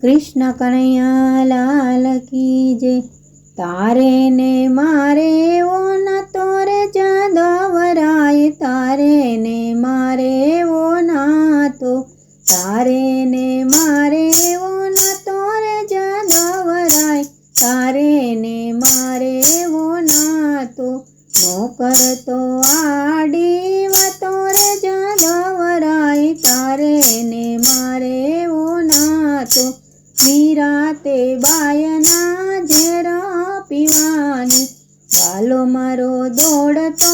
कृष्ण कन्हैया लाल की जय। तारे ने मारे वो न तोरे जादवराय, तारे ने मारे वो ना तो, तारे ने मारे वो न तोरे जादवराय, तारे ने मारे वो ना तो। नौकर तो आड़ी व तोरे जादवराय, तारे ने मारे वो ना तो। मीराते बायना ઝેર પીવાની, વાલો મારો દોડતો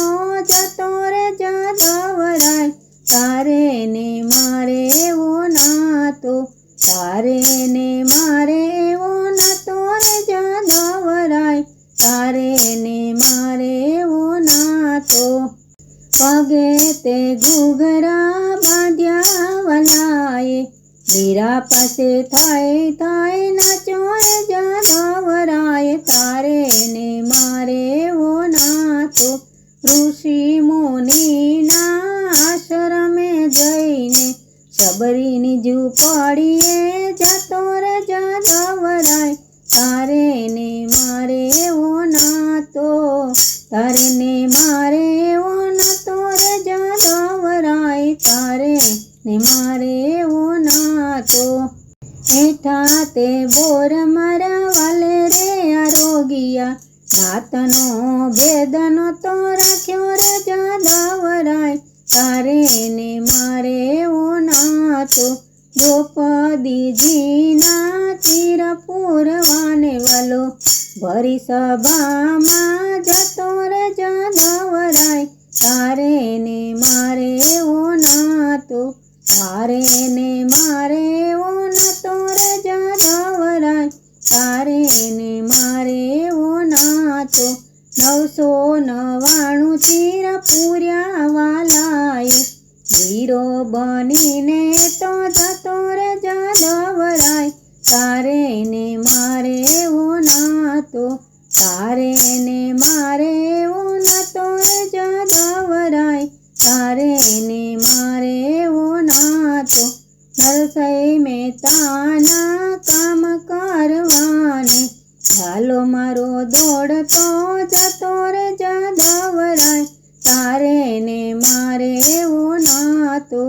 જતો રે જાદવરાય, તારે ને મારે એવો નાતો, તારે ને મારે એવો નાતો રે જાદવરાય, તારે ને મારે એવો નાતો। પગે તે ઘૂઘરા બાંધ્યા વલાએ, મીરા પાસે થાય થાય નાચો રે જાદવરાય, તારે ને મારે એવો નાતો। ઋષિ મુનિના આશ્રમે જઈને, શબરીની ઝૂંપડીએ જતો રે જાદવરાય, તારે ને મારે એવો નાતો, તારે ને મારે એવો નાતો રે જાદવરાય, તારે ને મારે એવો નાતો। હેઠા તે બોર મારા વાલે રે આરોગિયા, નાતનો ભેદનો તો રાખ્યો રે જાદવરાય, તારે ને મારે એવો નાતો। દ્રૌપદીજીના ચીર પૂરવાને વાલો, ભરી સભામાં જતો રે જાદવરાય, તારે ને મારે એવો નાતો, તારે ને મારે એવો નાતો રે જાદવરાય, તારે ને મારે એવો નાતો। 999 ચીર પૂર્યા વાલાએ, વીરો બનીને તો જતો રે જાદવરાય, તારે ને મારે એવો નાતો, તારે ને મારે એવો નાતો રે જાદવરાય, તારે ને મારે એવો નાતો। નરસિંહ મહેતાના કામ કરવાને, ભાલો મારો દોડતો જતો રે જાદવરાય, તારે ને મારે એવો નાતો,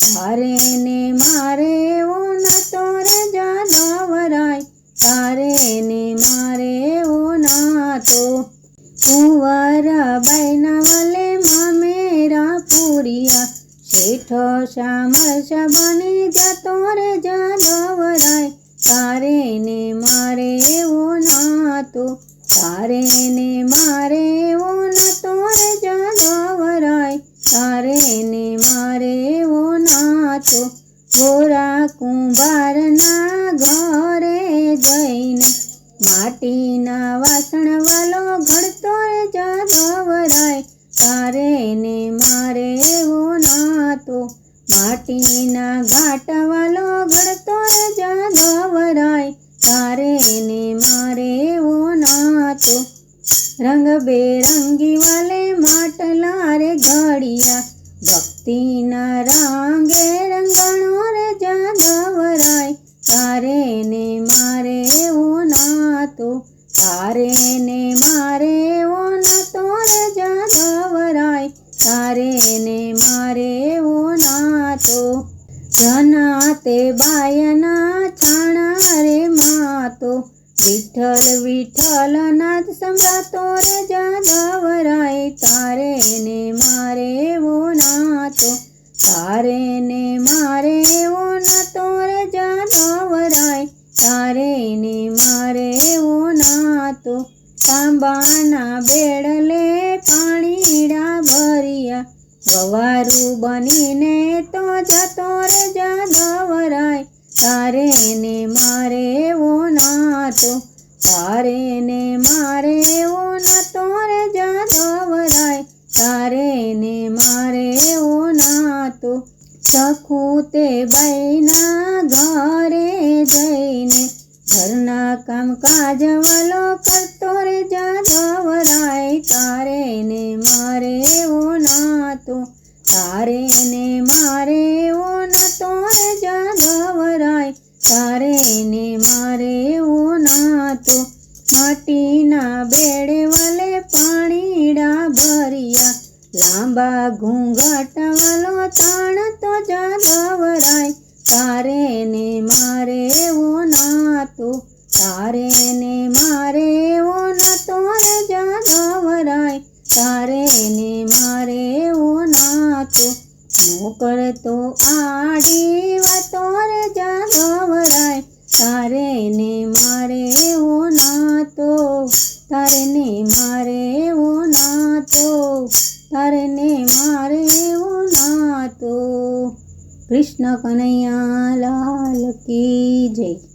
તારે ને મારે એવો નાતો રે જાદવરાય, તારે ને મારે એવો નાતો। કુંવરબાઈના વલે મામેરા પૂરિયા, શેઠ શામળ બની જતો રે જાદવરાય, તારે ને મારે એવો નાતો, તારે ને મારે એવો નાતો રે જાદવરાય, તારે ને મારે એવો નાતો। ગોરા કુંભારના ઘરે જઈને, માટીના વાસણ વાલો ઘડતો રે જાદવરાય, તારે ને મારે એવો નાતો, માટીના ઘાટ વાલો ઘડતો રે જાદવરાય, તારે ને મારે એવો નાતો। રંગબેરંગી વાલે માટલા રે ઘડિયા, ભક્તિના રંગે રંગણો રે જાદવરાય, તારે ને મારે એવો નાતો, તારે ને મારે એવો નાતો રે જાદવરાય, તારે ને મારે એવો નાતો। ધના તે બાયના છાણા રે માતો, વિઠ્ઠલ વિઠ્ઠલ નાદ સંભળાતો રે જાદવરાય, તારે ને મારે એવો નાતો, તારે ને મારે એવો નાતો રે જાદવરાય, તારે ને મારે એવો નાતો। તાંબાના બેડલે પાણીડા ભર્યા, વવારું બનીને તો જતો રે જાદવરાય, તારે ને મારે એવો નાતો, તારે ને મારે એવો નાતો રે જાદવરાય, તારે ને મારે એવો નાતો। સખુ તે બાઈના ઘરે જઈને, ઘરના કામકાજ વાલો કરતો રે જાદવરાય, તારે ને મારે એવો નાતો, તારે ને મારે એવો નાતો રે જાદવરાય, તારે ને લાંબા ઘૂંઘટ વાલો તાણતો જાદવરાય, તારે ને મારે એવો નાતો, તારે ને મારે એવો નાતો રે જાદવરાય, તારે ને મારે એવો નાતો, નોકર તો આડી વાતો રે જાદવરાય, તારે ને મારે એવો નાતો, તારે ને મારે એવો નાતો, તારે ને મારે એવો નાતો। કૃષ્ણ કનૈયા લાલ કી જય।